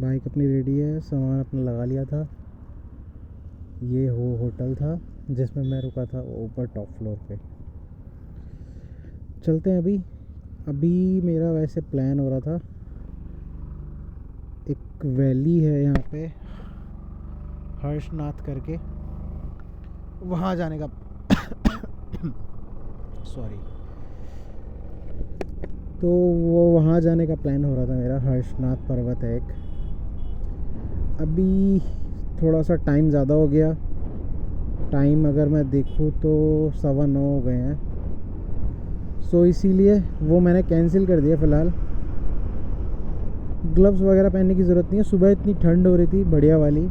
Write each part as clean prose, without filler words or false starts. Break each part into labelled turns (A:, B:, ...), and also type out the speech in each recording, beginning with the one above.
A: Bike अपनी ready है, सामान अपना लगा लिया था। ये होटल था जिसमें मैं रुका था, वो ऊपर टॉप फ्लोर पे। चलते हैं अभी। अभी मेरा वैसे प्लान हो रहा था, एक वैली है यहाँ पे हर्षनाथ करके, वहाँ जाने का सॉरी। तो वो वहाँ जाने का प्लान हो रहा था मेरा। हर्षनाथ पर्वत है एक। अभी थोड़ा सा टाइम ज़्यादा हो गया। टाइम अगर मैं देखूँ तो 9:15 हो गए हैं। सो इसीलिए वो मैंने कैंसिल कर दिया फ़िलहाल। ग्लव्स वगैरह पहनने की ज़रूरत नहीं है। सुबह इतनी ठंड हो रही थी बढ़िया वाली,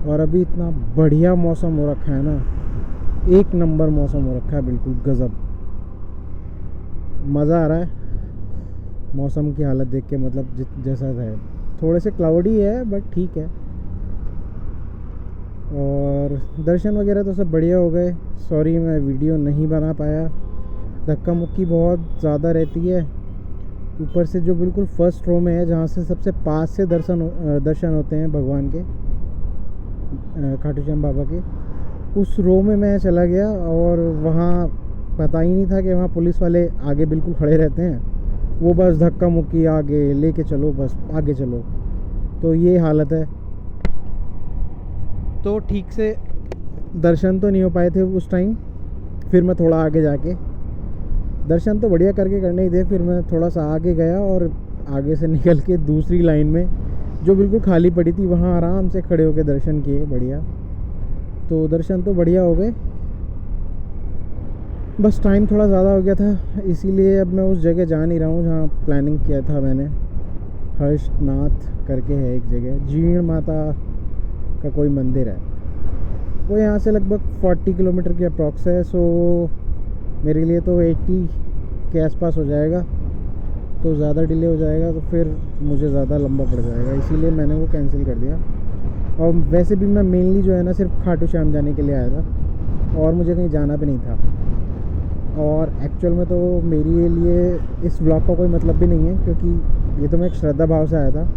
A: और अभी इतना बढ़िया मौसम हो रखा है ना, एक नंबर मौसम हो रखा है, बिल्कुल गज़ब। मज़ा आ रहा है मौसम की हालत देख के, मतलब जैसा है। थोड़े से क्लाउडी है बट ठीक है। और दर्शन वगैरह तो सब बढ़िया हो गए। सॉरी मैं वीडियो नहीं बना पाया, धक्का मुक्की बहुत ज़्यादा रहती है। ऊपर से जो बिल्कुल फर्स्ट रो में है, जहाँ से सबसे पास से दर्शन होते हैं भगवान के, खाटू श्याम बाबा के, उस रो में मैं चला गया। और वहाँ पता ही नहीं था कि वहाँ पुलिस वाले आगे बिल्कुल खड़े रहते हैं। वो बस धक्का मुक्की, आगे लेके चलो, बस आगे चलो। तो ये हालत है। तो ठीक से दर्शन तो नहीं हो पाए थे उस टाइम। फिर मैं थोड़ा आगे जाके, दर्शन तो बढ़िया करने ही थे, फिर मैं थोड़ा सा आगे गया और आगे से निकल के दूसरी लाइन में जो बिल्कुल खाली पड़ी थी, वहाँ आराम से खड़े होकर दर्शन किए बढ़िया। तो दर्शन तो बढ़िया हो गए, बस टाइम थोड़ा ज़्यादा हो गया था, इसीलिए अब मैं उस जगह जा नहीं रहा हूँ जहाँ प्लानिंग किया था मैंने। हर्षनाथ करके है एक जगह, जीण माता का कोई मंदिर है। वो यहाँ से लगभग 40 किलोमीटर की अप्रॉक्स है। सो मेरे लिए तो 80 के आसपास हो जाएगा, तो ज़्यादा डिले हो जाएगा तो फिर मुझे ज़्यादा लंबा पड़ जाएगा, इसीलिए मैंने वो कैंसिल कर दिया। और वैसे भी मैं मेनली जो है ना, सिर्फ खाटू श्याम जाने के लिए आया था, और मुझे कहीं जाना भी नहीं था। और एक्चुअल में तो मेरे लिए इस व्लॉग का कोई मतलब भी नहीं है, क्योंकि ये तो मैं एक श्रद्धा भाव से आया था।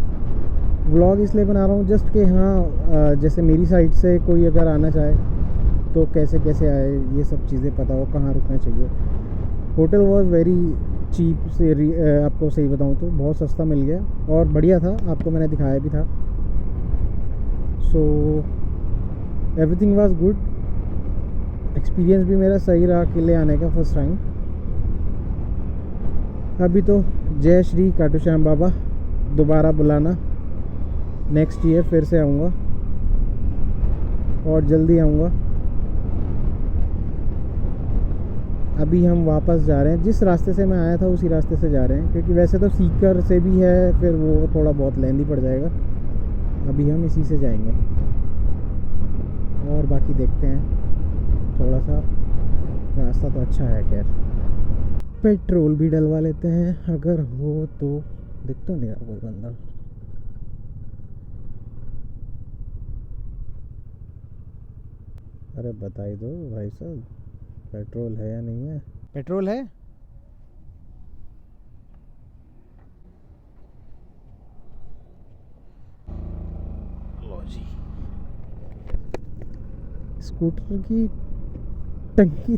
A: व्लॉग इसलिए बना रहा हूँ जस्ट कि हाँ, जैसे मेरी साइड से कोई अगर आना चाहे तो कैसे कैसे आए, ये सब चीज़ें पता हो, कहाँ रुकना चाहिए। होटल वॉज वेरी चीप से, आपको सही बताऊँ तो बहुत सस्ता मिल गया और बढ़िया था, आपको मैंने दिखाया भी था। So everything was good. Experience भी मेरा सही रहा किले आने का फर्स्ट टाइम। अभी तो जय श्री खाटू श्याम बाबा, दोबारा बुलाना, नेक्स्ट ईयर फिर से आऊँगा और जल्दी आऊँगा। अभी हम वापस जा रहे हैं, जिस रास्ते से मैं आया था उसी रास्ते से जा रहे हैं, क्योंकि वैसे तो सीकर से भी है, फिर वो थोड़ा बहुत लेंदी पड़ जाएगा। अभी हम इसी से जाएंगे और बाकी देखते हैं। थोड़ा सा रास्ता तो अच्छा है, खैर पेट्रोल भी डलवा लेते हैं अगर हो तो। दिख तो नहीं रहा कोई बंदा। अरे बता ही दो भाई साहब, पेट्रोल है या नहीं है? पेट्रोल है? लो जी। स्कूटर की टंकी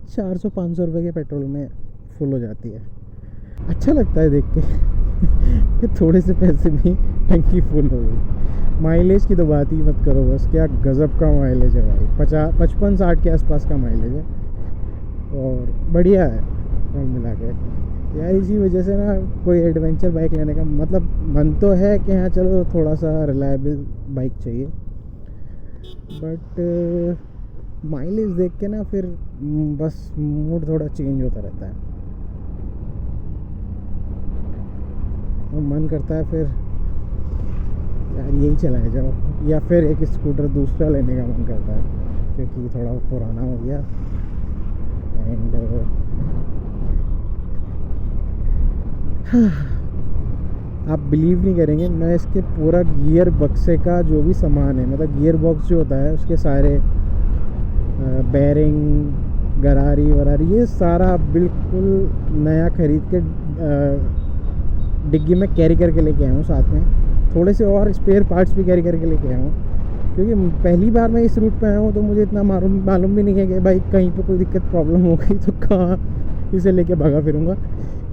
A: 400-500 रुपये के पेट्रोल में फुल हो जाती है। अच्छा लगता है देख के कि थोड़े से पैसे में टंकी फुल हो गई। माइलेज की तो बात ही मत करो, बस क्या गज़ब का माइलेज है भाई। 55-60 के आसपास का माइलेज है और बढ़िया है सब मिला के यार। इसी वजह से ना कोई एडवेंचर बाइक लेने का मतलब मन तो है कि हाँ चलो थोड़ा सा रिलायबल बाइक चाहिए, बट माइलेज देख के ना फिर बस मूड थोड़ा चेंज होता रहता है और मन करता है फिर यार यही चलाया जाओ, या फिर एक स्कूटर दूसरा लेने का मन करता है, क्योंकि थोड़ा पुराना हो गया। एंड आप बिलीव नहीं करेंगे, मैं इसके पूरा गियर बक्से का जो भी सामान है, मतलब गियर बॉक्स जो होता है उसके सारे बेरिंग गरारी वरारी, ये सारा बिल्कुल नया ख़रीद के डिग्गी में कैरी करके लेके आया हूँ साथ में, थोड़े से और स्पेयर पार्ट्स भी कैरी करके लेके आया हूँ, क्योंकि पहली बार मैं इस रूट पे आया हूँ तो मुझे इतना मालूम भी नहीं है कि भाई कहीं पे कोई दिक्कत प्रॉब्लम हो गई तो कहाँ इसे लेके भागा फिरूँगा।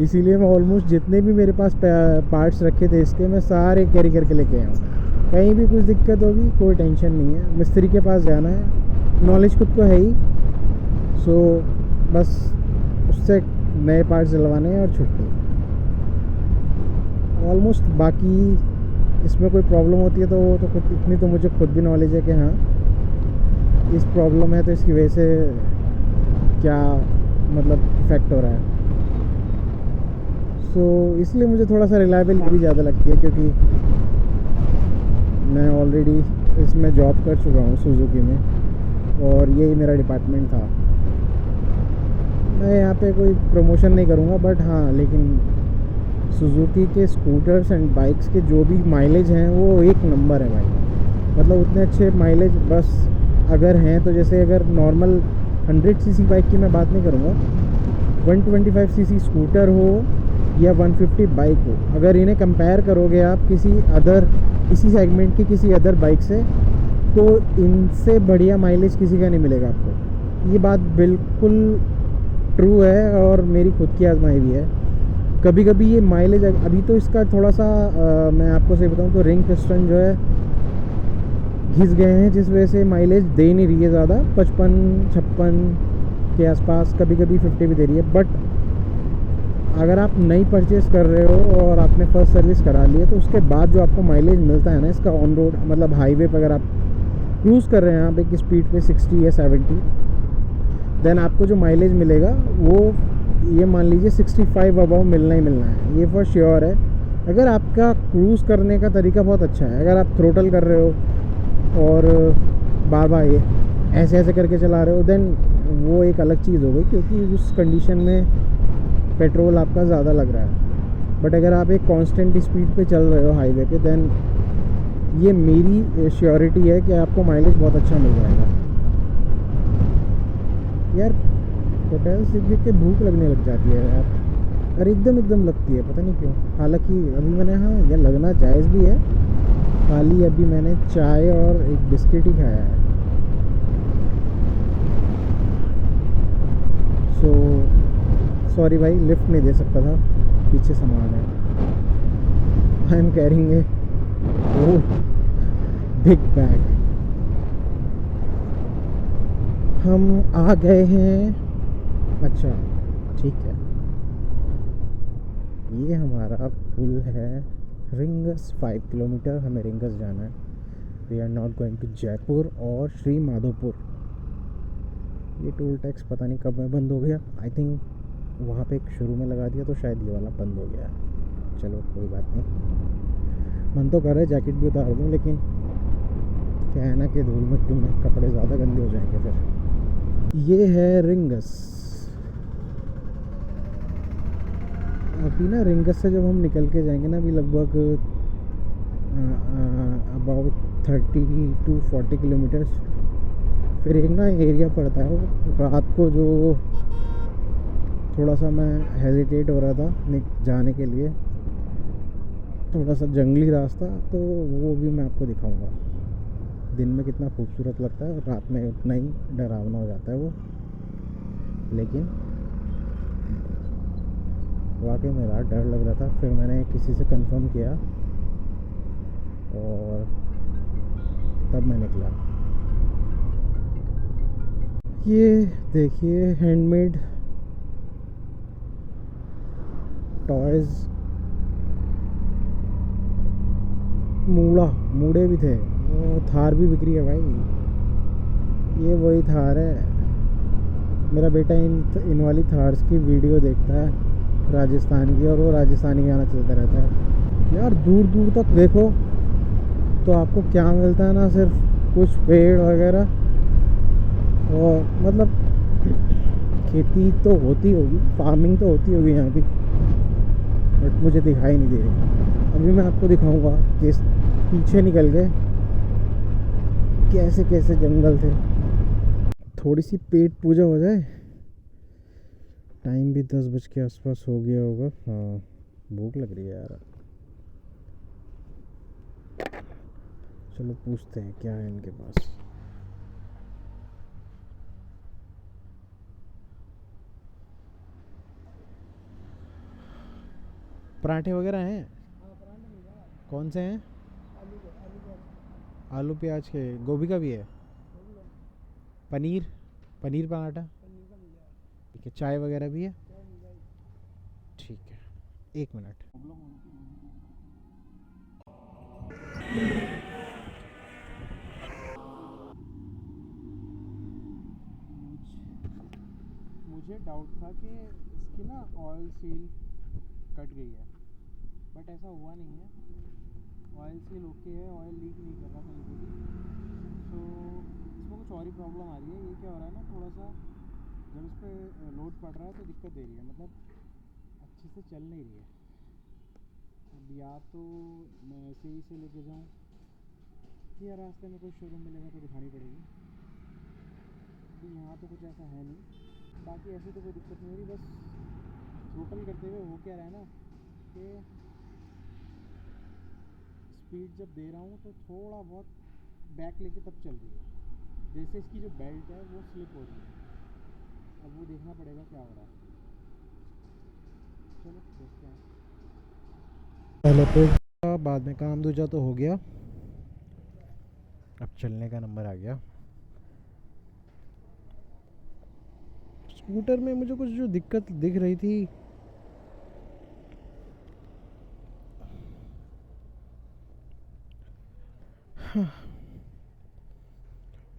A: इसीलिए मैं ऑलमोस्ट जितने भी मेरे पास पार्ट्स रखे थे इसके, मैं सारे कैरी करके लेके आया हूँ। कहीं भी कुछ दिक्कत होगी कोई टेंशन नहीं है, मिस्त्री के पास जाना है, नॉलेज खुद को है ही, सो बस उससे नए पार्ट्स डलवाने हैं और छुट्टी। ऑलमोस्ट बाकी इसमें कोई प्रॉब्लम होती है तो वो तो खुद, इतनी तो मुझे खुद भी नॉलेज है कि हाँ इस प्रॉब्लम है तो इसकी वजह से क्या मतलब इफ़ेक्ट हो रहा है। सो इसलिए मुझे थोड़ा सा रिलायबल भी ज़्यादा लगती है, क्योंकि मैं ऑलरेडी इसमें जॉब कर चुका हूँ सुजुकी में, और यही मेरा डिपार्टमेंट था। मैं यहाँ पे कोई प्रमोशन नहीं करूँगा, बट हाँ लेकिन सुजुकी के स्कूटर्स एंड बाइक्स के जो भी माइलेज हैं वो एक नंबर है भाई। मतलब उतने अच्छे माइलेज बस अगर हैं तो, जैसे अगर नॉर्मल 100 सीसी बाइक की मैं बात नहीं करूँगा, 125 सीसी स्कूटर हो या 150 बाइक हो, अगर इन्हें कंपेयर करोगे आप किसी अदर इसी सेगमेंट की किसी अदर बाइक से, तो इनसे बढ़िया माइलेज किसी का नहीं मिलेगा आपको। ये बात बिल्कुल ट्रू है और मेरी खुद की आजमाई भी है। कभी कभी ये माइलेज, अभी तो इसका थोड़ा सा मैं आपको सही बताऊं तो रिंग पिस्टन जो है घिस गए हैं, जिस वजह से माइलेज दे नहीं रही है ज़्यादा, 55-56 के आसपास, कभी कभी 50 भी दे रही है। बट अगर आप नई परचेज़ कर रहे हो और आपने फर्स्ट सर्विस करा ली है, तो उसके बाद जो आपको माइलेज मिलता है ना इसका ऑन रोड, मतलब हाईवे पर अगर आप क्रूज़ कर रहे हैं आप एक स्पीड पे 60 या 70, देन आपको जो माइलेज मिलेगा वो ये मान लीजिए 65 अबव मिलना ही मिलना है, ये फॉर श्योर है। अगर आपका क्रूज़ करने का तरीका बहुत अच्छा है, अगर आप थ्रोटल कर रहे हो और बार बार ये ऐसे ऐसे करके चला रहे हो, देन वो एक अलग चीज़ हो गई, क्योंकि उस कंडीशन में पेट्रोल आपका ज़्यादा लग रहा है। बट अगर आप एक कांस्टेंट स्पीड पे चल रहे हो हाईवे पे, देन ये मेरी श्योरिटी है कि आपको माइलेज बहुत अच्छा मिल जाएगा। यार होटल्स देख के भूख लगने लग जाती है यार, और एकदम लगती है, पता नहीं क्यों। हालांकि अभी मैंने, हाँ यह लगना जायज़ भी है, खाली अभी मैंने चाय और एक बिस्किट ही खाया है। सो सॉरी भाई, लिफ्ट नहीं दे सकता था, पीछे सामान है। I am carrying a big bag. हम आ गए हैं, अच्छा ठीक है। ये हमारा पुल है रिंगस, 5 किलोमीटर हमें रिंगस जाना है। We are not going to Jaipur और श्री माधोपुर। ये टोल टैक्स पता नहीं कब में बंद हो गया, आई थिंक वहाँ पे एक शुरू में लगा दिया तो शायद ये वाला बंद हो गया है। चलो कोई बात नहीं, मन तो कर रहा है जैकेट भी उतार दूँ, लेकिन क्या है ना कि धूल मिट्टी में कपड़े ज़्यादा गंदे हो जाएंगे फिर। ये है रिंगस। अभी ना रिंगस से जब हम निकल के जाएंगे ना, अभी लगभग अबाउट 30 to 40 किलोमीटर्स, फिर एक ना एरिया पड़ता है वो रात को, जो थोड़ा सा मैं हेजिटेट हो रहा था जाने के लिए, थोड़ा सा जंगली रास्ता, तो वो भी मैं आपको दिखाऊंगा। दिन में कितना खूबसूरत लगता है, रात में उतना ही डरावना हो जाता है वो। लेकिन वाकई में रात डर लग रहा था, फिर मैंने किसी से कंफर्म किया और तब मैं निकला। ये देखिए हैंडमेड टॉयज़, मूड़े भी थे, वो थार भी बिक्री है भाई। ये वही थार है, मेरा बेटा इन वाली थार्स की वीडियो देखता है राजस्थान की, और वो राजस्थानी गाना चलता रहता है। यार दूर दूर तक देखो तो आपको क्या मिलता है ना, सिर्फ कुछ पेड़ वगैरह, और मतलब खेती तो होती होगी, फार्मिंग तो होती होगी यहाँ की, बट मुझे दिखाई नहीं दे रही। अभी मैं आपको दिखाऊंगा कि पीछे निकल गए कैसे कैसे जंगल थे। थोड़ी सी पेट पूजा हो जाए, टाइम भी 10 बज के आसपास हो गया होगा। हाँ भूख लग रही है यार। चलो पूछते हैं क्या है इनके पास। पराठे वगैरह हैं? कौन से हैं? आलू प्याज के, गोभी का भी है? पनीर, पनीर पराठा? ठीक है, चाय वगैरह भी है? ठीक है, एक मिनट। मुझे डाउट था कि इसकी ना ऑयल सील कट गई है, बट ऐसा हुआ नहीं है। ऑयल सील ओके है, ऑयल लीक नहीं कर रहा कहीं पे भी। सो इसमें कुछ और ही प्रॉब्लम आ रही है। ये क्या हो रहा है ना, थोड़ा सा जब इस पर लोड पड़ रहा है तो दिक्कत दे रही है, मतलब अच्छे से चल नहीं रही है। अब या तो मैं ऐसे ही से लेके जाऊँ, या रास्ते में कोई शोरूम मिलेगा तो दिखानी पड़ेगी। अभी यहाँ तो कुछ ऐसा है नहीं, बाकी ऐसी तो कोई दिक्कत नहीं हो रही। बस थ्रोटल करते हुए हो क्या रहा है ना कि स्पीड जब दे रहा हूँ तो थोड़ा बहुत बैक लेके तब चल रही है, जैसे इसकी जो बेल्ट है वो स्लिप हो रही है। अब वो देखना पड़ेगा क्या हो रहा है। चलो देखते हैं। पहले तो बाद में काम दूजा तो हो गया, अब चलने का नंबर आ गया। स्कूटर में मुझे कुछ जो दिक्कत दिख रही थी,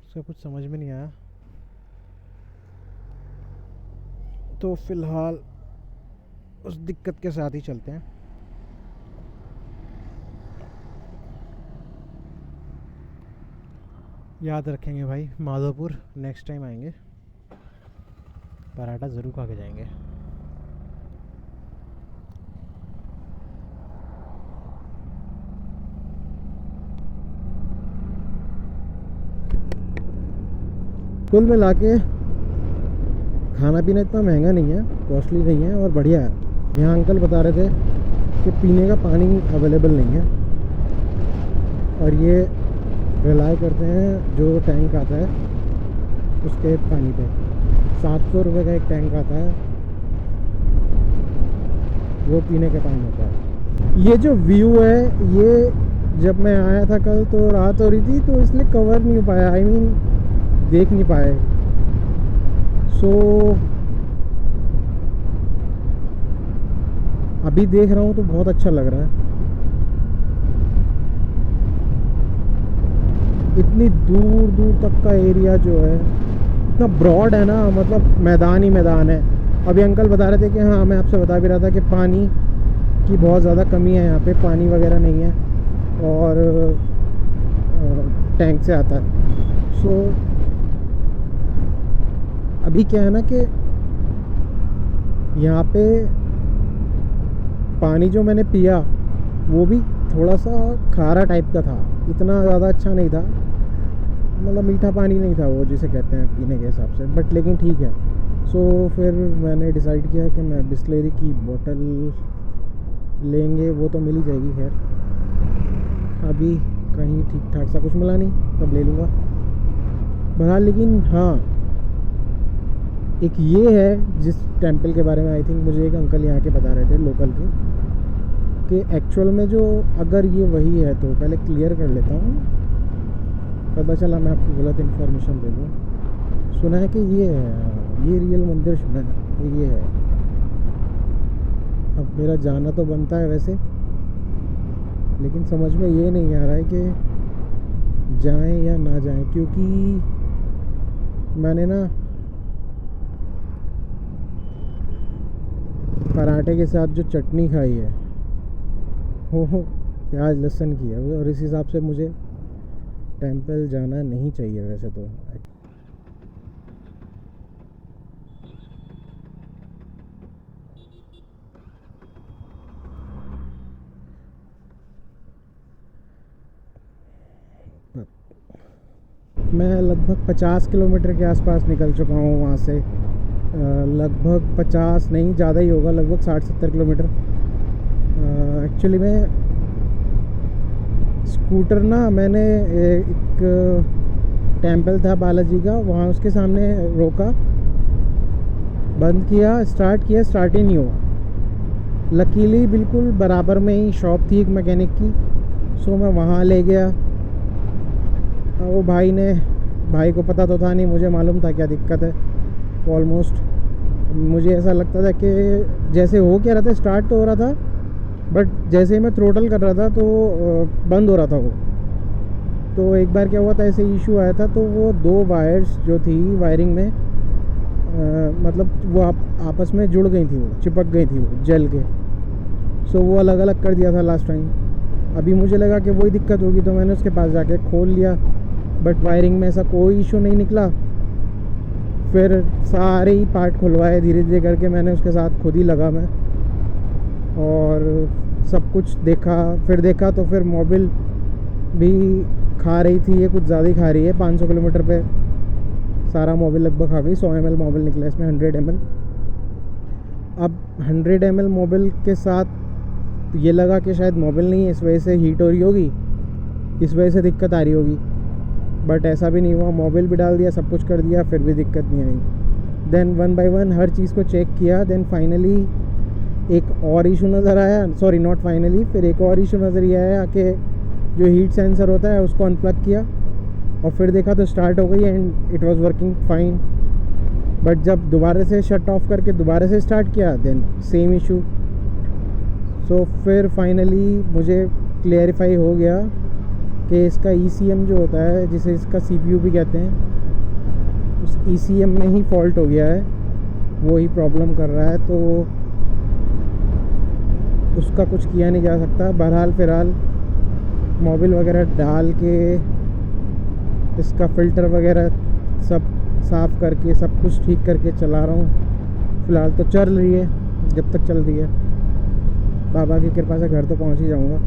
A: उसका कुछ समझ में नहीं आया, तो फिलहाल उस दिक्कत के साथ ही चलते हैं। याद रखेंगे भाई, माधोपुर नेक्स्ट टाइम आएंगे पराठा ज़रूर खा के जाएंगे। कुल मिला के खाना पीना इतना महंगा नहीं है, कॉस्टली नहीं है और बढ़िया है। यहाँ अंकल बता रहे थे कि पीने का पानी अवेलेबल नहीं है, और ये रिलाई करते हैं जो टैंक आता है उसके पानी पे। 700 रुपये का एक टैंक आता है, वो पीने का पानी होता है। ये जो व्यू है, ये जब मैं आया था कल तो रात हो रही थी, तो इसलिए कवर नहीं हो पाया, आई मीन देख नहीं पाए। सो अभी देख रहा हूँ तो बहुत अच्छा लग रहा है। इतनी दूर दूर तक का एरिया जो है इतना ब्रॉड है ना, मतलब मैदान ही मैदान है। अभी अंकल बता रहे थे कि हाँ, मैं आपसे बता भी रहा था कि पानी की बहुत ज़्यादा कमी है यहाँ पे, पानी वगैरह नहीं है और टैंक से आता है। सो अभी क्या है ना कि यहाँ पे पानी जो मैंने पिया वो भी थोड़ा सा खारा टाइप का था, इतना ज़्यादा अच्छा नहीं था, मतलब मीठा पानी नहीं था वो जिसे कहते हैं पीने के हिसाब से, बट लेकिन ठीक है। सो फिर मैंने डिसाइड किया कि मैं बिस्लेरी की बोतल लेंगे, वो तो मिल ही जाएगी। खैर अभी कहीं ठीक ठाक सा कुछ मिला नहीं, तब ले लूँगा बहरहाल। लेकिन हाँ, एक ये है जिस टेंपल के बारे में आई थिंक मुझे एक अंकल यहाँ के बता रहे थे लोकल के, कि एक्चुअल में जो अगर ये वही है तो पहले क्लियर कर लेता हूँ, पता चला मैं आपको गलत इन्फॉर्मेशन दे दूँ। सुना है कि ये है, ये रियल मंदिर सुना है कि ये है। अब मेरा जाना तो बनता है वैसे, लेकिन समझ में ये नहीं आ रहा है कि जाएं या ना जाएं, क्योंकि मैंने ना पराठे के साथ जो चटनी खाई है वो प्याज लहसुन की है, और इस हिसाब से मुझे टेंपल जाना नहीं चाहिए वैसे तो। मैं लगभग 50 किलोमीटर के आसपास निकल चुका हूँ वहाँ से, लगभग 50 नहीं, ज़्यादा ही होगा, लगभग 60-70 किलोमीटर। एक्चुअली मैं स्कूटर ना मैंने एक टेंपल था बालाजी का, वहाँ उसके सामने रोका, बंद किया, स्टार्ट किया, स्टार्ट ही नहीं हुआ। लकीली बिल्कुल बराबर में ही शॉप थी एक मैकेनिक की, सो मैं वहाँ ले गया। वो भाई को पता तो था नहीं, मुझे मालूम था क्या दिक्कत है। ऑलमोस्ट मुझे ऐसा लगता था कि जैसे हो क्या रहा था, स्टार्ट तो हो रहा था, बट जैसे ही मैं थ्रोटल कर रहा था तो बंद हो रहा था वो। तो एक बार क्या हुआ था, ऐसे इशू आया था, तो वो 2 वायर्स जो थी वायरिंग में मतलब वो आपस में जुड़ गई थी, वो चिपक गई थी वो जल के। सो वो अलग अलग कर दिया था लास्ट टाइम। अभी मुझे लगा कि वही दिक्कत होगी, तो मैंने उसके पास जाके खोल लिया, बट वायरिंग में ऐसा कोई इशू नहीं निकला। फिर सारे ही पार्ट खुलवाए धीरे धीरे करके, मैंने उसके साथ खुद ही लगा मैं, और सब कुछ देखा। फिर देखा तो फिर मोबिल भी खा रही थी, ये कुछ ज़्यादा ही खा रही है। 500 किलोमीटर पे सारा मोबिल लगभग खा गई। 100 ml मोबिल निकला इसमें, 100 ml। अब 100 ml मोबिल के साथ ये लगा कि शायद मोबिल नहीं है, इस वजह से हीट हो रही होगी, इस वजह से दिक्कत आ रही होगी, बट ऐसा भी नहीं हुआ। मोबिल भी डाल दिया, सब कुछ कर दिया, फिर भी दिक्कत नहीं आई। देन 1 by 1 हर चीज़ को चेक किया। देन फाइनली एक और इशू नज़र आया, सॉरी नॉट फाइनली, फिर एक और इशू नज़र ये आया कि जो हीट सेंसर होता है उसको अनप्लग किया, और फिर देखा तो स्टार्ट हो गई and it was working fine. But जब दोबारा से शट ऑफ करके दोबारा से स्टार्ट किया, देन सेम इशू। सो फिर फाइनली मुझे क्लियरिफाई हो गया कि इसका ECM जो होता है, जिसे इसका CPU भी कहते हैं, उस ECM में ही फॉल्ट हो गया है, वो ही प्रॉब्लम कर रहा है। तो उसका कुछ किया नहीं जा सकता। बहरहाल फ़िलहाल मोबिल वगैरह डाल के, इसका फ़िल्टर वगैरह सब साफ़ करके, सब कुछ ठीक करके चला रहा हूँ। फ़िलहाल तो चल रही है, जब तक चल रही है। बाबा की कृपा से घर तो पहुँच ही जाऊँगा।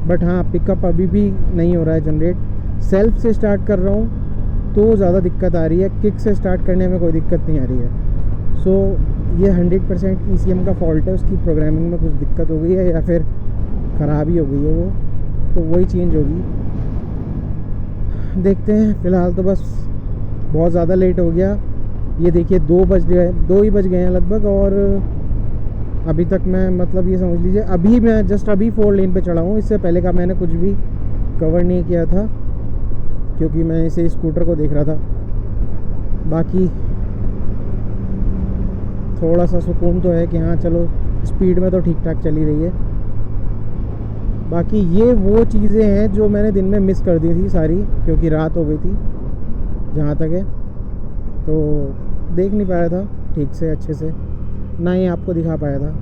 A: बट हाँ, पिकअप अभी भी नहीं हो रहा है जनरेट। सेल्फ से स्टार्ट कर रहा हूँ तो ज़्यादा दिक्कत आ रही है, किक से स्टार्ट करने में कोई दिक्कत नहीं आ रही है। सो ये 100% ECM का फॉल्ट है, उसकी प्रोग्रामिंग में कुछ दिक्कत हो गई है, या फिर ख़राबी हो गई है वो, तो वही चेंज होगी। देखते हैं। फ़िलहाल तो बस बहुत ज़्यादा लेट हो गया। ये देखिए 2 ही बज गए हैं लगभग, और अभी तक मैं, मतलब ये समझ लीजिए अभी मैं जस्ट अभी 4 लेन पे चढ़ा हूँ। इससे पहले का मैंने कुछ भी कवर नहीं किया था, क्योंकि मैं इसे स्कूटर को देख रहा था। बाकी थोड़ा सा सुकून तो है कि हाँ चलो, स्पीड में तो ठीक ठाक चली रही है। बाकी ये वो चीज़ें हैं जो मैंने दिन में मिस कर दी थी सारी, क्योंकि रात हो गई थी जहाँ तक है, तो देख नहीं पाया था ठीक से, अच्छे से ना ही आपको दिखा पाया था।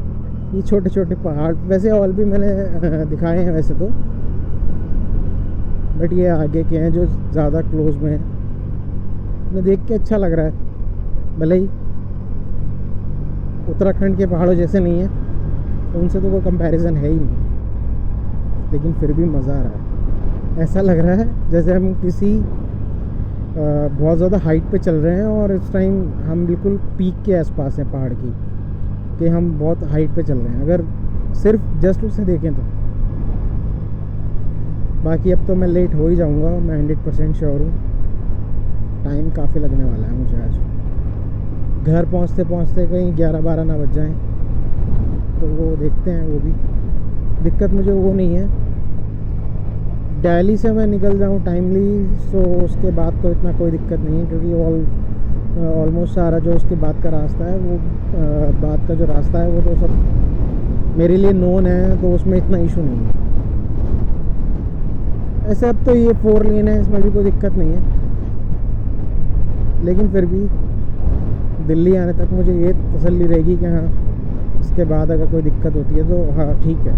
A: ये छोटे छोटे पहाड़, वैसे और भी मैंने दिखाए हैं वैसे तो, बट ये आगे के हैं जो ज़्यादा क्लोज में हैं। मैं देख के अच्छा लग रहा है, भले ही उत्तराखंड के पहाड़ों जैसे नहीं है, तो उनसे तो कोई कंपैरिजन है ही नहीं, लेकिन फिर भी मज़ा आ रहा है। ऐसा लग रहा है जैसे हम किसी बहुत ज़्यादा हाइट पे चल रहे हैं, और इस टाइम हम बिल्कुल पीक के आसपास हैं पहाड़ की, कि हम बहुत हाइट पे चल रहे हैं, अगर सिर्फ जस्ट उसे देखें तो। बाकी अब तो मैं लेट हो ही जाऊंगा, मैं 100% श्योर हूँ। टाइम काफ़ी लगने वाला है मुझे आज। घर पहुँचते पहुँचते कहीं 11-12 ना बज जाएँ, तो वो देखते हैं। वो भी दिक्कत मुझे वो नहीं है, दिल्ली से मैं निकल जाऊँ टाइमली, सो उसके बाद तो इतना कोई दिक्कत नहीं है, क्योंकि ऑलमोस्ट सारा जो उसके बाद का रास्ता है, वो बाद का जो रास्ता है वो तो सब मेरे लिए नोन है, तो उसमें इतना इशू नहीं है। ऐसे अब तो ये 4 लेन है, इसमें भी कोई दिक्कत नहीं है, लेकिन फिर भी दिल्ली आने तक मुझे ये तसल्ली रहेगी कि हाँ, इसके बाद अगर कोई दिक्कत होती है तो हाँ ठीक है,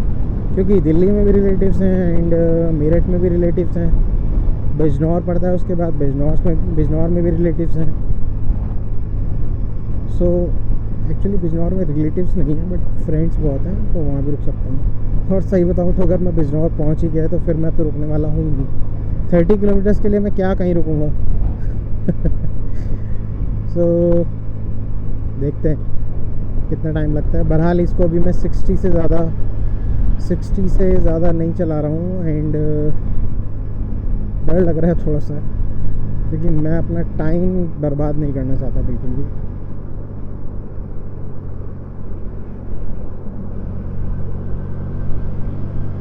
A: क्योंकि दिल्ली में भी रिलेटिव्स हैं एंड मेरठ में भी रिलेटिव्स हैं, बिजनौर पड़ता है उसके बाद, बिजनौर में भी रिलेटिव्स हैं। सो एक्चुअली बिजनौर में रिलेटिव्स नहीं हैं, बट फ्रेंड्स बहुत हैं, तो वहाँ भी रुक सकता हूँ। और सही बताऊँ तो अगर मैं बिजनौर पहुँच ही गया तो फिर मैं तो रुकने वाला हूँ ही नहीं। 30 किलोमीटर्स के लिए मैं क्या कहीं रुकूँगा। सो देखते हैं कितना टाइम लगता है। बहरहाल इसको अभी मैं 60 से ज़्यादा 60 से ज़्यादा नहीं चला रहा हूँ एंड डर लग रहा है थोड़ा सा, क्योंकि मैं अपना टाइम बर्बाद नहीं करना चाहता बिल्कुल भी।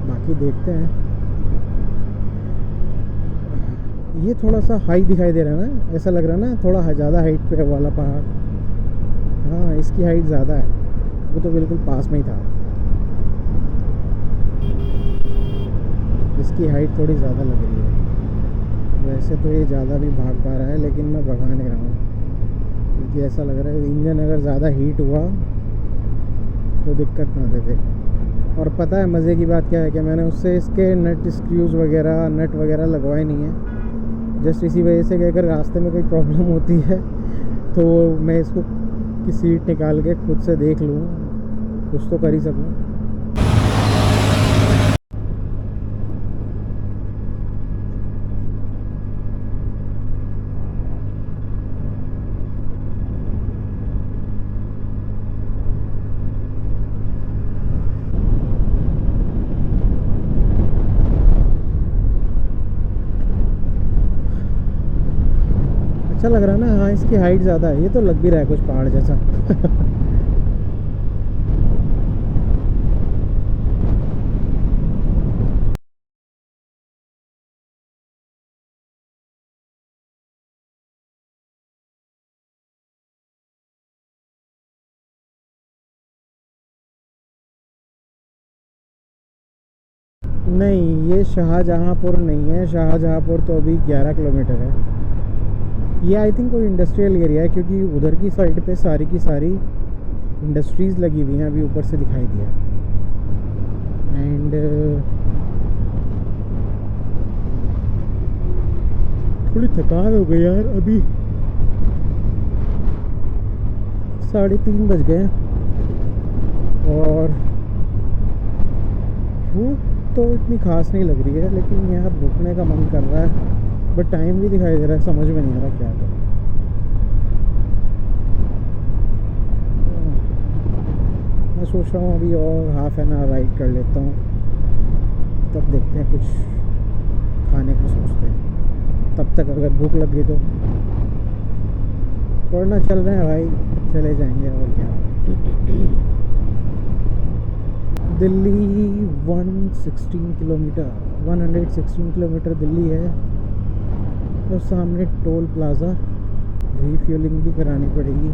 A: बाकी देखते हैं। ये थोड़ा सा हाई दिखाई दे रहा है ना, ऐसा लग रहा है ना थोड़ा ज़्यादा हाइट पे वाला पहाड़। हाँ, इसकी हाइट ज़्यादा है, वो तो बिल्कुल पास में ही था। इसकी हाइट थोड़ी ज़्यादा लग रही है। वैसे तो ये ज़्यादा भी भाग पा रहा है, लेकिन मैं भगा नहीं रहा हूँ, क्योंकि ऐसा लग रहा है इंजन अगर ज़्यादा हीट हुआ तो दिक्कत ना दे दे। और पता है मज़े की बात क्या है कि मैंने उससे इसके नट स्क्रूज़ वगैरह नट वगैरह लगवाए नहीं है, जस्ट इसी वजह से कि अगर रास्ते में कोई प्रॉब्लम होती है तो मैं इसको की सीट निकाल के खुद से देख लूँ, कुछ तो कर ही सकूँ। अच्छा लग रहा है ना। हाँ, इसकी हाइट ज़्यादा है, ये तो लग भी रहा है कुछ पहाड़ जैसा। नहीं, ये शाहजहाँपुर नहीं है। शाहजहाँपुर तो अभी 11 किलोमीटर है। ये आई थिंक कोई इंडस्ट्रियल एरिया है, क्योंकि उधर की साइड पे सारी की सारी इंडस्ट्रीज़ लगी हुई हैं, अभी ऊपर से दिखाई दिया। एंड थोड़ी थकान हो गई यार, अभी 3:30 बज गए और भूख तो इतनी खास नहीं लग रही है, लेकिन यार रुकने का मन कर रहा है, बट टाइम भी दिखाई दे रहा है, समझ में नहीं आ रहा क्या करूँ। मैं सोच रहा हूँ अभी और हाफ एन आवर राइड कर लेता हूँ, तब देखते हैं, कुछ खाने का सोचते हैं। तब तक अगर भूख लग गई तो वरना चल रहे हैं भाई, चले जाएंगे और क्या। दिल्ली 116 किलोमीटर दिल्ली है, और सामने टोल प्लाज़ा। रीफ्यूलिंग भी करानी पड़ेगी,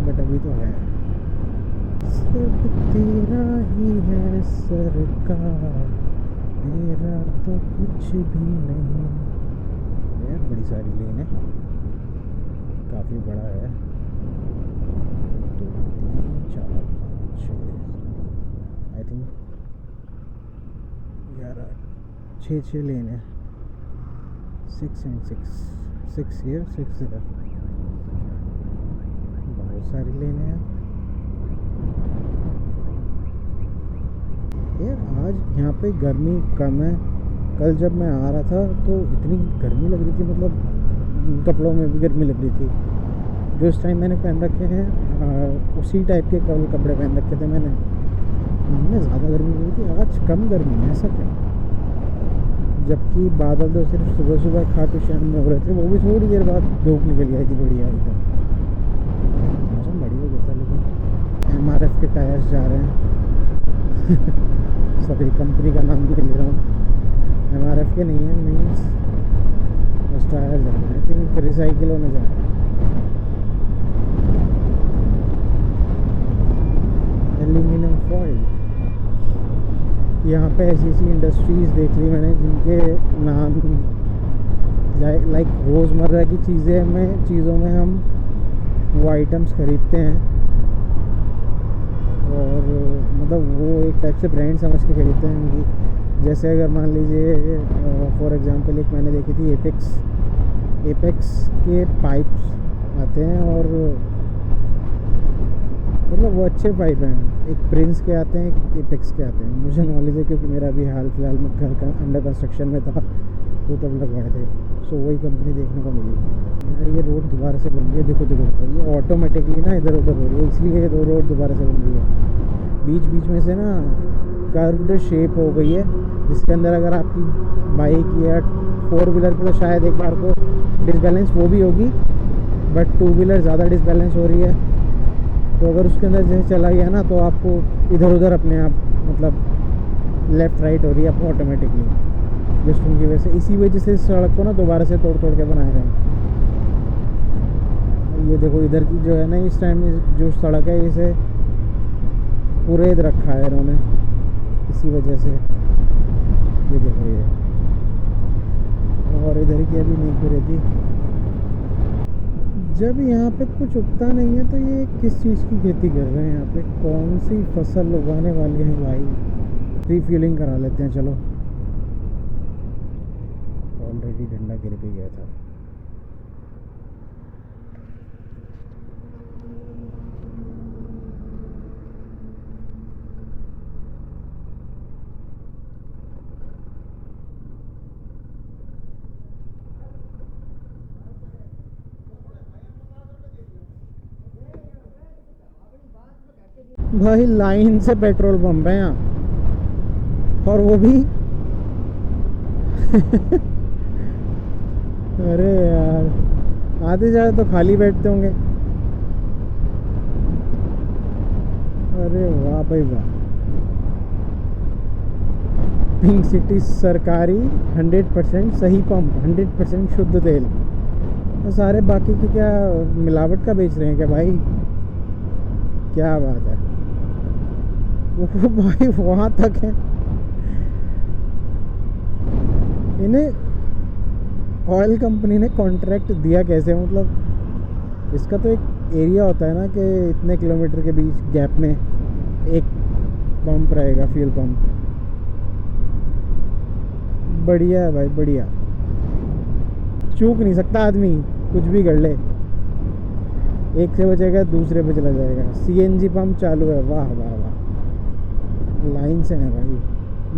A: बट अभी तो है। सब तेरा ही है सरकार, मेरा तो कुछ भी नहीं। यार बड़ी सारी लेन है, काफ़ी बड़ा है। 2 3 4 5 6 आई थिंक 11 6 लेन है। 6 and 6 here 6 इधर, बहुत सारी लेन है यार। आज यहाँ पे गर्मी कम है। कल जब मैं आ रहा था तो इतनी गर्मी लग रही थी, मतलब कपड़ों में भी गर्मी लग रही थी। जो इस टाइम मैंने पहन रखे हैं उसी टाइप के कपड़े पहन रखे थे मैंने। उनमें ज़्यादा गर्मी लग रही थी, आज कम गर्मी है, ऐसा क्यों? जबकि बादल तो सिर्फ सुबह सुबह खाटू श्याम में हो रहे थे, वो भी थोड़ी देर बाद धूप निकल आई थी, बढ़िया एकदम मौसम बढ़िया हो गया था। लेकिन MRF के टायर्स जा रहे हैं। सभी कंपनी का नाम भी ले रहा हूँ, MRF के नहीं है, मीन्स बस टायर जा रहे हैं। आई थिंक रिसाइकिल होने जा रहे हैं। एल्यूमिनियम फॉइल, यहाँ पे ऐसी ऐसी इंडस्ट्रीज़ देख ली मैंने जिनके नाम लाइक रोज़मर्रा की चीज़ों में हम वो आइटम्स ख़रीदते हैं, और मतलब वो एक टाइप से ब्रांड समझ के खरीदते हैं उनकी। जैसे अगर मान लीजिए फॉर एग्जांपल एक मैंने देखी थी एपेक्स के पाइप्स आते हैं, और मतलब वो अच्छे पाइप हैं। एक प्रिंस के आते हैं, एक एपेक्स के आते हैं। मुझे नॉलेज है क्योंकि मेरा भी हाल फिलहाल में घर का अंडर कंस्ट्रक्शन में था, तो तब लगवाए थे। सो वही कंपनी देखने को मिली। यार ये रोड दोबारा से बन रही है, देखो ये ऑटोमेटिकली ना इधर उधर हो रही है, इसीलिए ये रोड दोबारा से बन रही है। बीच बीच में से ना कर्व्ड शेप हो गई है, जिसके अंदर अगर आपकी बाइक या 4 व्हीलर पे तो शायद एक बार को डिसबैलेंस वो भी होगी, बट 2 व्हीलर ज़्यादा डिसबैलेंस हो रही है। तो अगर उसके अंदर जैसे चला गया ना तो आपको इधर उधर अपने आप मतलब लेफ़्ट राइट हो रही है आपको ऑटोमेटिकली, जस्ट उनकी वजह से। इसी वजह से इस सड़क को ना दोबारा से तोड़ तोड़ के बनाए गए हैं। ये देखो इधर की जो है ना इस टाइम जो सड़क है इसे कुरेद रखा है इन्होंने, इसी वजह से। ये देखो ये, और इधर की अभी नहीं कुरेदी। जब यहाँ पे कुछ उगता नहीं है तो ये किस चीज़ की खेती कर रहे हैं यहाँ पे, कौन सी फसल उगाने वाले हैं भाई। रिफ्यूलिंग करा लेते हैं चलो। ऑलरेडी डंडा गिर भी गया था। भाई लाइन से पेट्रोल पंप है यहाँ, और वो भी अरे यार आते जाए तो खाली बैठते होंगे। अरे वाह भाई वाह, पिंक सिटी सरकारी 100% सही पंप, 100% शुद्ध तेल। तो सारे बाकी के क्या मिलावट का बेच रहे हैं क्या भाई? क्या बात है। वो भाई वहाँ तक है। इन्हें ऑयल कंपनी ने कॉन्ट्रैक्ट दिया कैसे? मतलब इसका तो एक एरिया होता है ना कि इतने किलोमीटर के बीच गैप में एक पंप रहेगा, फ्यूल पंप। बढ़िया है भाई बढ़िया, चूक नहीं सकता आदमी, कुछ भी कर ले। एक से बचेगा दूसरे पे चला जाएगा। सीएनजी पंप चालू है, वाह वाह वाह, लाइन से है भाई।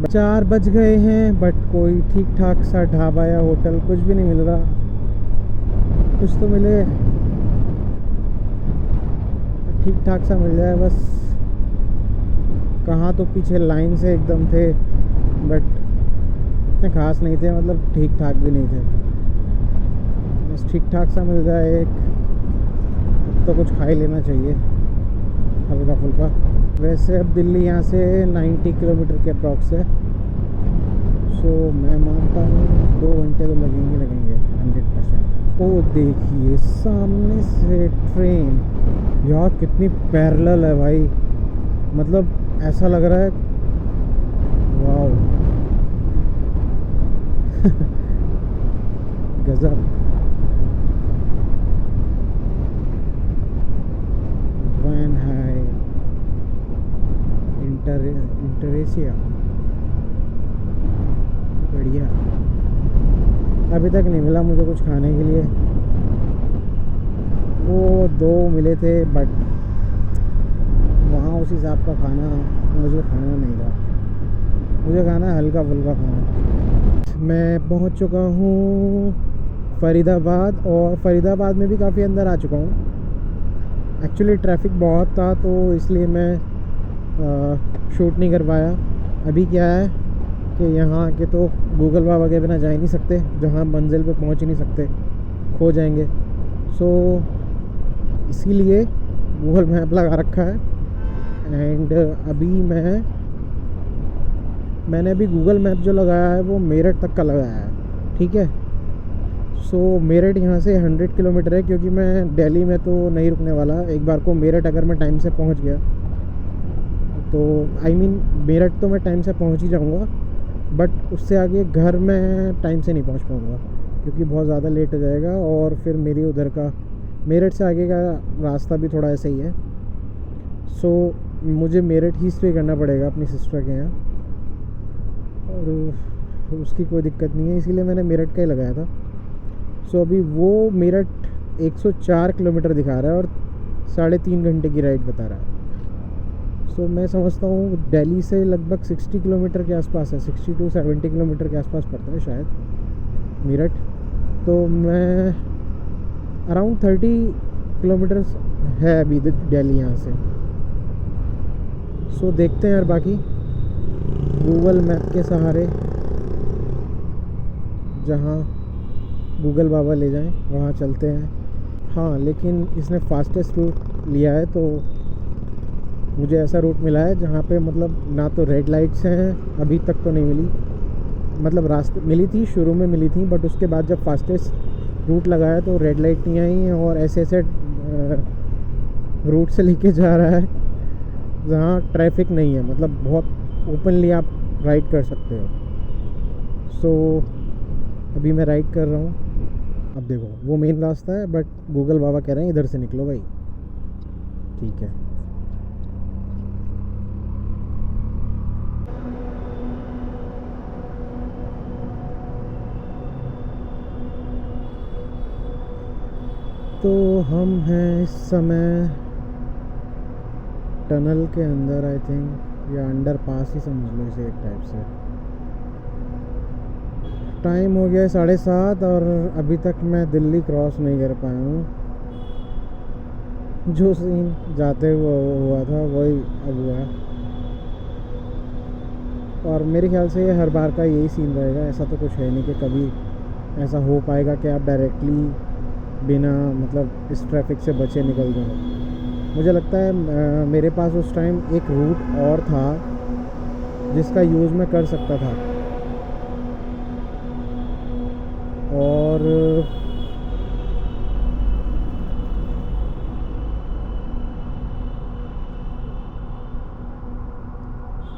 A: 4 बज गए हैं बट कोई ठीक ठाक सा ढाबा या होटल कुछ भी नहीं मिल रहा। कुछ तो मिले, ठीक ठाक सा मिल जाए बस। कहाँ तो पीछे लाइन से एकदम थे बट इतने खास नहीं थे, मतलब ठीक ठाक भी नहीं थे। बस ठीक ठाक सा मिल जाए एक तो कुछ खा ही लेना चाहिए हल्का फुल्का। वैसे अब दिल्ली यहाँ से 90 किलोमीटर के अप्रॉक्स है, सो मैं मानता हूँ 2 घंटे तो लगेंगे 100%। ओ देखिए सामने से ट्रेन, यार कितनी पैरेलल है भाई, मतलब ऐसा लग रहा है वाओ गजब। वैन है इंटरेसिया, बढ़िया। अभी तक नहीं मिला मुझे कुछ खाने के लिए। वो 2 मिले थे बट वहाँ उस हिसाब का खाना मुझे खाना नहीं था। मुझे खाना है हल्का फुल्का खाना। मैं पहुँच चुका हूँ फ़रीदाबाद, और फ़रीदाबाद में भी काफ़ी अंदर आ चुका हूँ। एक्चुअली ट्रैफिक बहुत था तो इसलिए मैं शूट नहीं कर पाया। अभी क्या है कि यहाँ के तो गूगल मैप के बिना जा ही नहीं सकते, जहाँ मंजिल पे पहुँच ही नहीं सकते, खो जाएंगे। सो इसीलिए गूगल मैप लगा रखा है। एंड अभी मैंने अभी गूगल मैप जो लगाया है वो मेरठ तक का लगाया है, ठीक है। सो मेरठ यहाँ से 100 किलोमीटर है, क्योंकि मैं दिल्ली में तो नहीं रुकने वाला। एक बार को मेरठ अगर मैं टाइम से पहुँच गया तो मेरठ तो मैं टाइम से पहुँच ही जाऊँगा, बट उससे आगे घर में टाइम से नहीं पहुँच पाऊँगा क्योंकि बहुत ज़्यादा लेट हो जाएगा। और फिर मेरी उधर का मेरठ से आगे का रास्ता भी थोड़ा ऐसा ही है। सो मुझे मेरठ ही स्टे करना पड़ेगा अपनी सिस्टर के यहाँ, और उसकी कोई दिक्कत नहीं है, इसीलिए मैंने मेरठ का ही लगाया था। सो अभी वो मेरठ 104 किलोमीटर दिखा रहा है और 3.5 घंटे की राइड बता रहा है। सो मैं समझता हूँ दिल्ली से लगभग 60 किलोमीटर के आसपास है, 60 to 70 किलोमीटर के आसपास पड़ता है शायद मेरठ। तो मैं अराउंड 30 किलोमीटर है अभी दिल्ली यहाँ से। सो देखते हैं यार बाकी। गूगल मैप के सहारे जहाँ गूगल बाबा ले जाएं वहाँ चलते हैं। हाँ, लेकिन इसने फास्टेस्ट रूट लिया है, तो मुझे ऐसा रूट मिला है जहाँ पे मतलब ना तो रेड लाइट्स हैं, अभी तक तो नहीं मिली, मतलब रास्ते मिली थी, शुरू में मिली थी, बट उसके बाद जब फास्टेस्ट रूट लगाया तो रेड लाइट नहीं आई, और ऐसे ऐसे रूट से लेके जा रहा है जहाँ ट्रैफिक नहीं है, मतलब बहुत ओपनली आप राइड कर सकते हो। सो अभी मैं राइड कर रहा हूँ। अब देखो वो मेन रास्ता है, बट गूगल बाबा कह रहे हैं इधर से निकलो भाई। ठीक है, तो हम हैं इस समय टनल के अंदर, आई थिंक, या अंडर पास ही समझ लो इसे एक टाइप से। टाइम हो गया है 7:30 और अभी तक मैं दिल्ली क्रॉस नहीं कर पाया हूँ। जो सीन जाते हुए हुआ था वही अब हुआ है, और मेरे ख्याल से ये हर बार का यही सीन रहेगा। ऐसा तो कुछ है नहीं कि कभी ऐसा हो पाएगा कि आप डायरेक्टली बिना मतलब इस ट्रैफिक से बचे निकल जाओ। मुझे लगता है मेरे पास उस टाइम एक रूट और था जिसका यूज़ मैं कर सकता था, और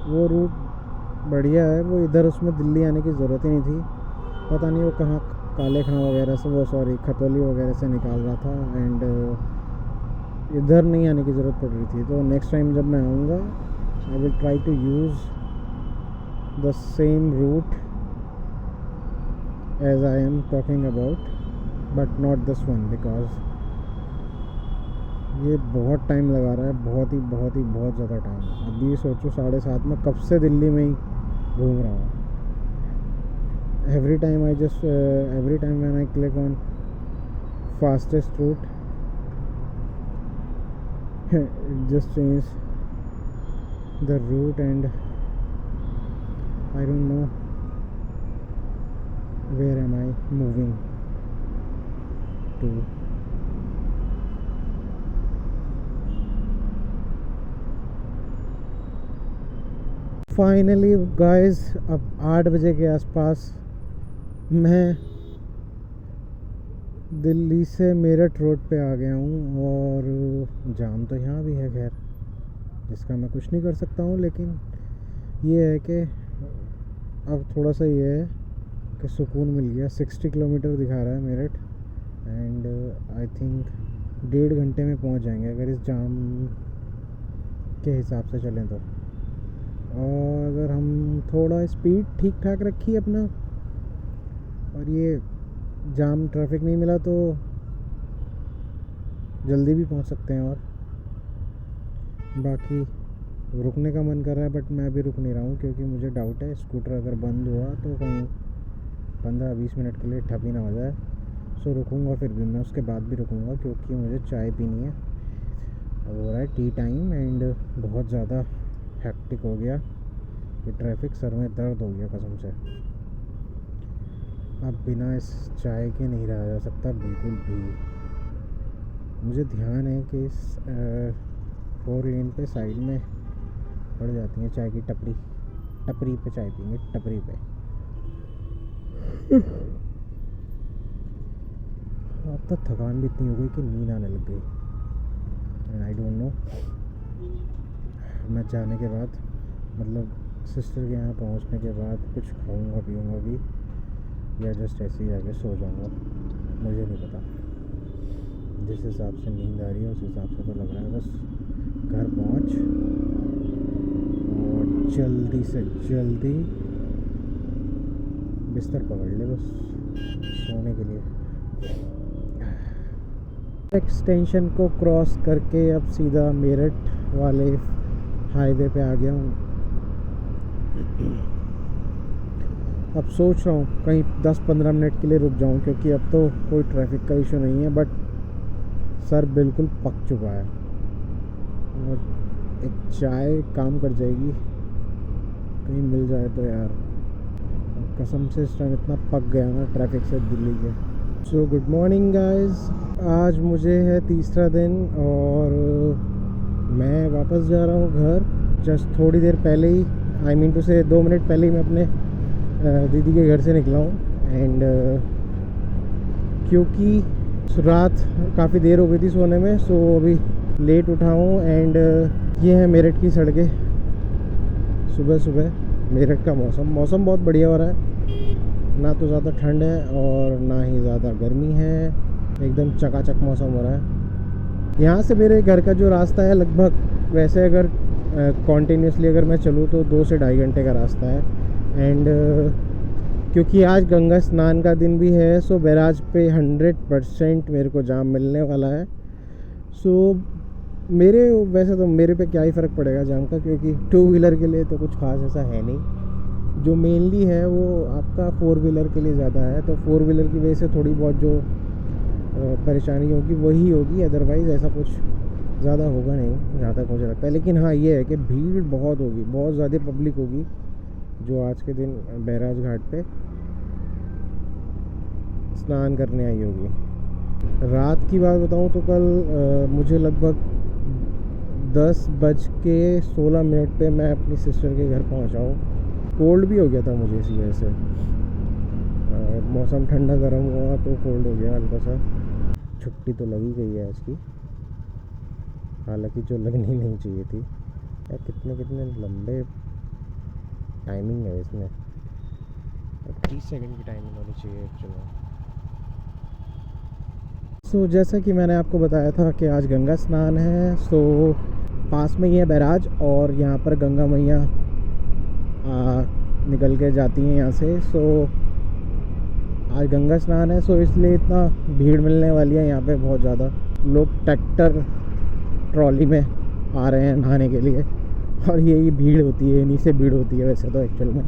A: वो रूट बढ़िया है। वो इधर उसमें दिल्ली आने की ज़रूरत ही नहीं थी। पता नहीं वो कहाँ काले खां वगैरह से, वो सॉरी खतौली वगैरह से निकाल रहा था, एंड इधर नहीं आने की ज़रूरत पड़ रही थी। तो नेक्स्ट टाइम जब मैं आऊँगा I will try to use the same route as I am talking about, but not this one, because ये बहुत टाइम लगा रहा है, बहुत ज़्यादा टाइम। अभी सोचो 7:30 में कब से दिल्ली में ही घूम रहा हूँ। every time when I click on fastest route it just changes the route, and I don't know where am I moving to. Finally guys, अब 8 बजे के आसपास मैं दिल्ली से मेरठ रोड पे आ गया हूँ, और जाम तो यहाँ भी है खैर, जिसका मैं कुछ नहीं कर सकता हूँ। लेकिन ये है कि अब थोड़ा सा ये है कि सुकून मिल गया। 60 किलोमीटर दिखा रहा है मेरठ, एंड आई थिंक 1.5 घंटे में पहुँच जाएंगे अगर इस जाम के हिसाब से चलें तो। और अगर हम थोड़ा स्पीड ठीक ठाक रखी अपना, और ये जाम ट्रैफिक नहीं मिला, तो जल्दी भी पहुंच सकते हैं। और बाकी रुकने का मन कर रहा है, बट मैं भी रुक नहीं रहा हूँ, क्योंकि मुझे डाउट है स्कूटर अगर बंद हुआ तो कहीं 15-20 मिनट के लिए ठप ही ना हो जाए। सो रुकूँगा, फिर भी मैं उसके बाद भी रुकूँगा, क्योंकि मुझे चाय पीनी है। हो रहा है टी टाइम, एंड बहुत ज़्यादा हैक्टिक हो गया ये ट्रैफिक, सर में दर्द हो गया कसम से। अब बिना इस चाय के नहीं रहा जा सकता बिल्कुल भी। मुझे ध्यान है कि इस 4 लेन पे साइड में पड़ जाती है चाय की टपरी पे चाय पीएंगे, टपरी पे। अब तक थकान भी इतनी हो गई कि नींद आने लग गई, एंड आई डोंट नो मैं जाने के बाद, मतलब सिस्टर के यहाँ पहुँचने के बाद कुछ खाऊंगा पीऊँगा भी, या जस्ट ऐसे ही जाके सो जाऊँगा, मुझे नहीं पता। जिस हिसाब से नींद आ रही है उस हिसाब से तो लग रहा है बस घर पहुँच और जल्दी से जल्दी बिस्तर पकड़ ले बस सोने के लिए। एक्सटेंशन को क्रॉस करके अब सीधा मेरठ वाले हाईवे पे आ गया हूँ। अब सोच रहा हूँ कहीं 10-15 मिनट के लिए रुक जाऊँ, क्योंकि अब तो कोई ट्रैफिक का इशू नहीं है, बट सर बिल्कुल पक चुका है, और एक चाय काम कर जाएगी कहीं मिल जाए तो यार, कसम से इस टाइम इतना पक गया ना ट्रैफिक से दिल्ली के। सो गुड मॉर्निंग गाइस, आज मुझे है तीसरा दिन और मैं वापस जा रहा हूँ घर। जस्ट थोड़ी देर पहले ही, आई मीन टू से 2 मिनट पहले ही मैं अपने दीदी के घर से निकला हूँ। एंड क्योंकि रात काफ़ी देर हो गई थी सोने में, सो अभी लेट उठा हूँ। एंड ये है मेरठ की सड़कें। सुबह सुबह मेरठ का मौसम बहुत बढ़िया हो रहा है, ना तो ज़्यादा ठंड है और ना ही ज़्यादा गर्मी है, एकदम चकाचक मौसम हो रहा है। यहाँ से मेरे घर का जो रास्ता है लगभग, वैसे अगर कॉन्टीन्यूसली अगर मैं चलूँ तो 2 से ढाई घंटे का रास्ता है। एंड क्योंकि आज गंगा स्नान का दिन भी है, सो बैराज पे 100% मेरे को जाम मिलने वाला है। सो वैसे तो मेरे पे क्या ही फ़र्क पड़ेगा जाम का, क्योंकि 2 व्हीलर के लिए तो कुछ खास ऐसा है नहीं। जो मेनली है वो आपका 4 व्हीलर के लिए ज़्यादा है, तो 4 व्हीलर की वजह से थोड़ी बहुत जो परेशानी होगी वही होगी, अदरवाइज़ ऐसा कुछ ज़्यादा होगा नहीं जहाँ तक मुझे लगता है। लेकिन हाँ, ये है कि भीड़ बहुत होगी, बहुत ज़्यादा पब्लिक होगी जो आज के दिन बैराज घाट पे स्नान करने आई होगी। रात की बात बताऊँ तो कल मुझे लगभग 10:16 पे मैं अपनी सिस्टर के घर पहुँचा हूँ। कोल्ड भी हो गया था मुझे इसी वजह से, मौसम ठंडा गर्म हुआ तो कोल्ड हो गया हल्का सा। छुट्टी तो लगी गई है आज की, हालांकि जो लगनी नहीं चाहिए थी यार। कितने लंबे टाइमिंग है इसमें, 30 सेकंड की टाइमिंग होनी चाहिए एक्चुअली। सो जैसा कि मैंने आपको बताया था कि आज गंगा स्नान है। सो पास में ही है बैराज और यहाँ पर गंगा मैया निकल के जाती हैं यहाँ से। सो आज गंगा स्नान है, सो इसलिए इतना भीड़ मिलने वाली है यहाँ पे। बहुत ज़्यादा लोग ट्रैक्टर ट्रॉली में आ रहे हैं नहाने के लिए, और यही भीड़ होती है, इन्हीं से भीड़ होती है वैसे तो एक्चुअल में।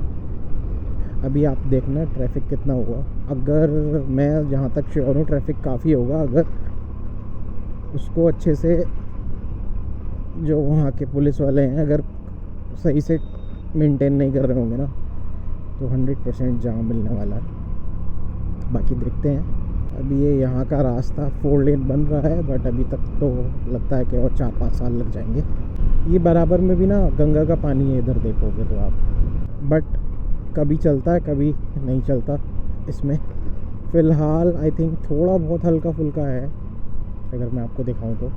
A: अभी आप देखना ट्रैफिक कितना हुआ। अगर मैं जहाँ तक श्योर हूँ ट्रैफिक काफ़ी होगा, अगर उसको अच्छे से जो वहाँ के पुलिस वाले हैं अगर सही से मेंटेन नहीं कर रहे होंगे ना, तो 100% जाम मिलने वाला है। बाकी देखते हैं। अभी ये यहाँ का रास्ता 4 लेन बन रहा है, बट अभी तक तो लगता है कि और 4-5 साल लग जाएंगे। ये बराबर में भी ना गंगा का पानी है, इधर देखोगे तो आप, बट कभी चलता है कभी नहीं चलता इसमें। फ़िलहाल आई थिंक थोड़ा बहुत हल्का फुल्का है, अगर मैं आपको दिखाऊं तो।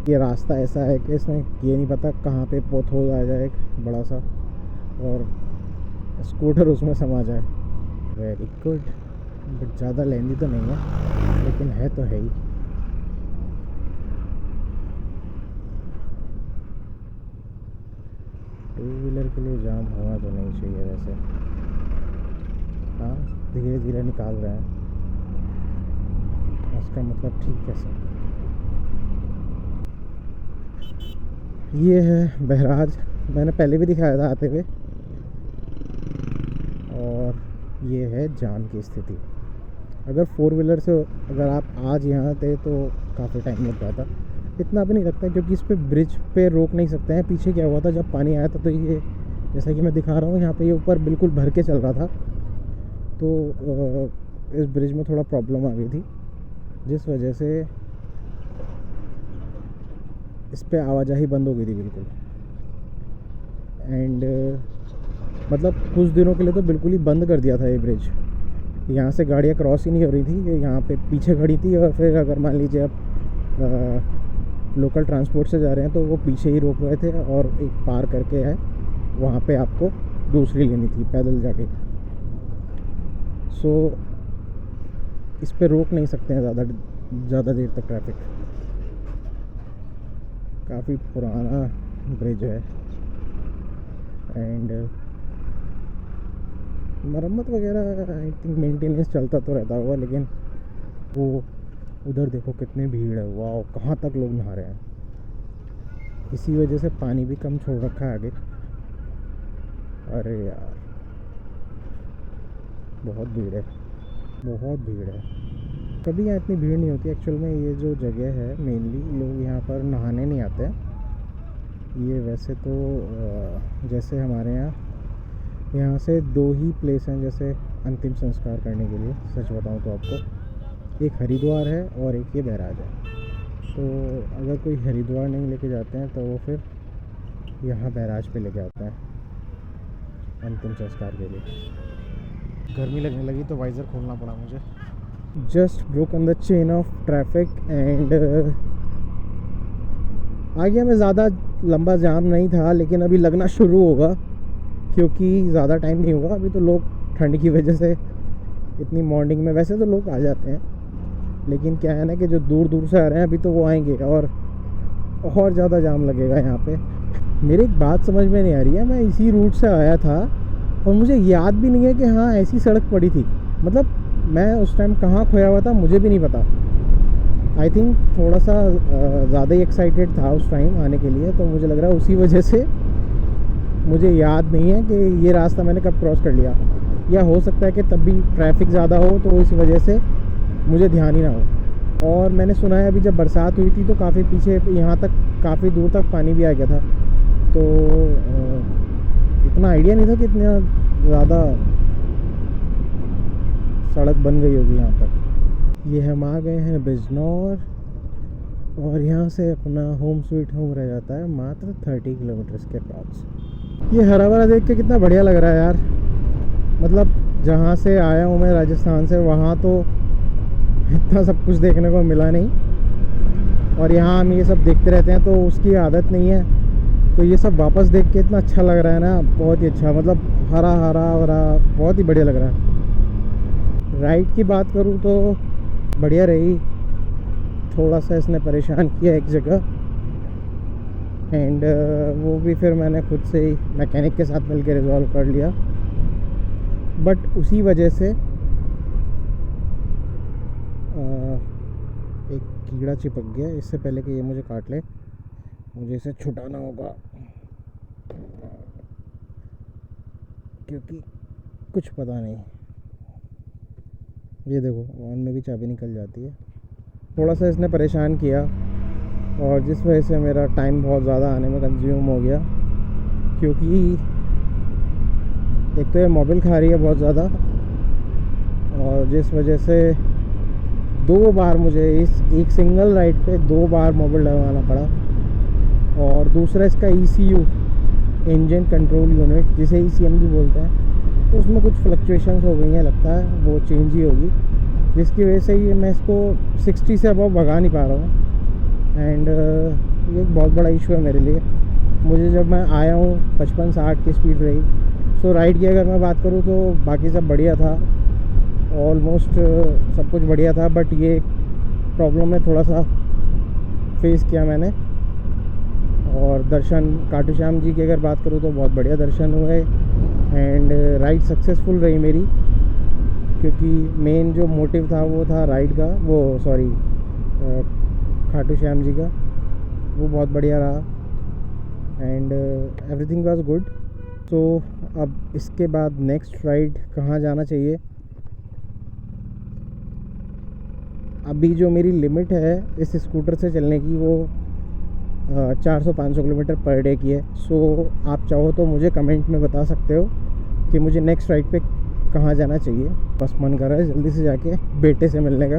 A: ये रास्ता ऐसा है कि इसमें ये नहीं पता कहाँ पे पोथोल आ जाए एक बड़ा सा और स्कूटर उसमें समा जाए। वेरी गुड, बट ज़्यादा लेंदी तो नहीं है, लेकिन है तो है ही। टू व्हीलर के लिए जाम होना तो नहीं चाहिए वैसे। हाँ, धीरे धीरे निकाल रहे हैं, उसका मतलब ठीक है सर। ये है बहराज, मैंने पहले भी दिखाया था आते हुए। और ये है जाम की स्थिति। अगर 4 व्हीलर से अगर आप आज यहाँ थे तो काफ़ी टाइम लग जाता, इतना भी नहीं लगता क्योंकि इस पे ब्रिज पे रोक नहीं सकते हैं। पीछे क्या हुआ था जब पानी आया था, तो ये जैसा कि मैं दिखा रहा हूँ यहाँ पे ये ऊपर बिल्कुल भर के चल रहा था, तो इस ब्रिज में थोड़ा प्रॉब्लम आ गई थी, जिस वजह से इस पे आवाजाही बंद हो गई थी बिल्कुल। एंड मतलब कुछ दिनों के लिए तो बिल्कुल ही बंद कर दिया था ये ब्रिज। यहाँ से गाड़ियाँ क्रॉस ही नहीं हो रही थी, ये यहाँ पे पीछे खड़ी थी। और फिर अगर मान लीजिए आप लोकल ट्रांसपोर्ट से जा रहे हैं तो वो पीछे ही रोक रहे थे, और एक पार करके है वहाँ पे आपको दूसरी लेनी थी पैदल जाके। सो इस पे रोक नहीं सकते हैं ज़्यादा देर तक ट्रैफिक। काफ़ी पुराना ब्रिज है एंड मरम्मत वगैरह आई थिंक मेंटेनेंस चलता तो रहता होगा, लेकिन वो उधर देखो कितनी भीड़ है। वाह, कहाँ तक लोग नहा रहे हैं। इसी वजह से पानी भी कम छोड़ रखा है आगे। अरे यार बहुत भीड़ है, बहुत भीड़ है। कभी यहाँ इतनी भीड़ नहीं होती एक्चुअल में। ये जो जगह है मेनली लोग यहाँ पर नहाने नहीं आते हैं। ये वैसे तो जैसे हमारे यहाँ यहाँ से 2 ही प्लेस हैं जैसे अंतिम संस्कार करने के लिए, सच बताऊँ तो आपको। एक हरिद्वार है और एक ये बैराज है। तो अगर कोई हरिद्वार नहीं लेके जाते हैं तो वो फिर यहाँ बैराज पे लेके आता है अंतिम संस्कार के लिए। गर्मी लगने लगी तो वाइज़र खोलना पड़ा मुझे। Just broke on the chain of traffic and आगे में ज़्यादा लंबा जाम नहीं था, लेकिन अभी लगना शुरू होगा क्योंकि ज़्यादा टाइम नहीं हुआ अभी। तो लोग ठंड की वजह से इतनी मॉर्निंग में, वैसे तो लोग आ जाते हैं, लेकिन क्या है ना कि जो दूर दूर से आ रहे हैं अभी तो वो आएंगे और ज़्यादा जाम लगेगा यहाँ पे। मेरी एक बात समझ में नहीं आ रही है, मैं इसी रूट से आया था और मुझे याद भी नहीं है कि हाँ ऐसी सड़क पड़ी थी। मतलब मैं उस टाइम कहाँ खोया हुआ था मुझे भी नहीं पता। आई थिंक थोड़ा सा ज़्यादा ही एक्साइटेड था उस टाइम आने के लिए, तो मुझे लग रहा है उसी वजह से मुझे याद नहीं है कि ये रास्ता मैंने कब क्रॉस कर लिया। या हो सकता है कि तब भी ट्रैफिक ज़्यादा हो तो इस वजह से मुझे ध्यान ही ना हो। और मैंने सुना है अभी जब बरसात हुई थी तो काफ़ी पीछे यहाँ तक, काफ़ी दूर तक पानी भी आ गया था। तो इतना आइडिया नहीं था कि इतना ज़्यादा सड़क बन गई होगी यहाँ तक। ये हम आ गए हैं बिजनौर और यहाँ से अपना होम स्वीट होम रह जाता है मात्र 30 किलोमीटर्स के पास। ये हरा भरा देख के कितना बढ़िया लग रहा है यार। मतलब जहाँ से आया हूँ मैं राजस्थान से, वहाँ तो इतना सब कुछ देखने को मिला नहीं, और यहाँ हम ये सब देखते रहते हैं तो उसकी आदत नहीं है। तो ये सब वापस देख के इतना अच्छा लग रहा है ना, बहुत ही अच्छा। मतलब हरा हरा हरा, बहुत ही बढ़िया लग रहा है। राइड की बात करूँ तो बढ़िया रही। थोड़ा सा इसने परेशान किया एक जगह, एंड वो भी फिर मैंने खुद से ही मैकेनिक के साथ मिलकर रिजॉल्व कर लिया। बट उसी वजह से एक कीड़ा चिपक गया। इससे पहले कि ये मुझे काट ले मुझे इसे छुटाना होगा, क्योंकि कुछ पता नहीं। ये देखो ऑन में भी चाबी निकल जाती है। थोड़ा सा इसने परेशान किया और जिस वजह से मेरा टाइम बहुत ज़्यादा आने में कंज्यूम हो गया, क्योंकि एक तो ये मोबाइल खा रही है बहुत ज़्यादा, और जिस वजह से 2 बार मुझे इस एक सिंगल राइड पे 2 बार मोबाइल डलवाना पड़ा। और दूसरा इसका ECU, इंजन कंट्रोल यूनिट, जिसे ECM भी बोलते हैं, तो उसमें कुछ फ्लक्चुएशंस हो गई हैं, लगता है वो चेंज ही होगी, जिसकी वजह से ये मैं इसको 60 से अबव भगा नहीं पा रहा हूँ। एंड ये एक बहुत बड़ा इशू है मेरे लिए। मुझे जब मैं आया हूँ 55-60 की स्पीड रही। सो राइड की अगर मैं बात करूँ तो बाकी सब बढ़िया था, ऑलमोस्ट सब कुछ बढ़िया था, बट ये प्रॉब्लम में थोड़ा सा फेस किया मैंने। और दर्शन खाटू श्याम जी की अगर बात करूँ तो बहुत बढ़िया दर्शन हुए, एंड राइड सक्सेसफुल रही मेरी, क्योंकि मेन जो मोटिव था वो था राइड का, वो सॉरी खाटू श्याम जी का, वो बहुत बढ़िया रहा, एंड एवरीथिंग वाज गुड। तो अब इसके बाद नेक्स्ट राइड कहाँ जाना चाहिए? अभी जो मेरी लिमिट है इस स्कूटर से चलने की, वो 400-500 किलोमीटर पर डे की है। सो आप चाहो तो मुझे कमेंट में बता सकते हो कि मुझे नेक्स्ट राइड पे कहाँ जाना चाहिए। बस मन कर रहा है जल्दी से जाके बेटे से मिलने का।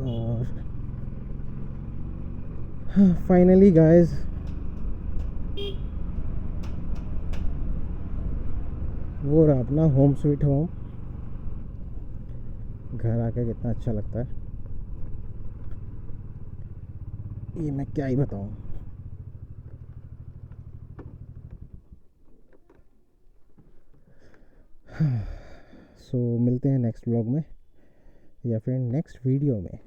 A: और फाइनली गाइस, वो रहा अपना होम स्वीट होम। घर आके कितना अच्छा लगता है, ये मैं क्या ही बताऊँ। सो मिलते हैं नेक्स्ट व्लॉग में या फिर नेक्स्ट वीडियो में।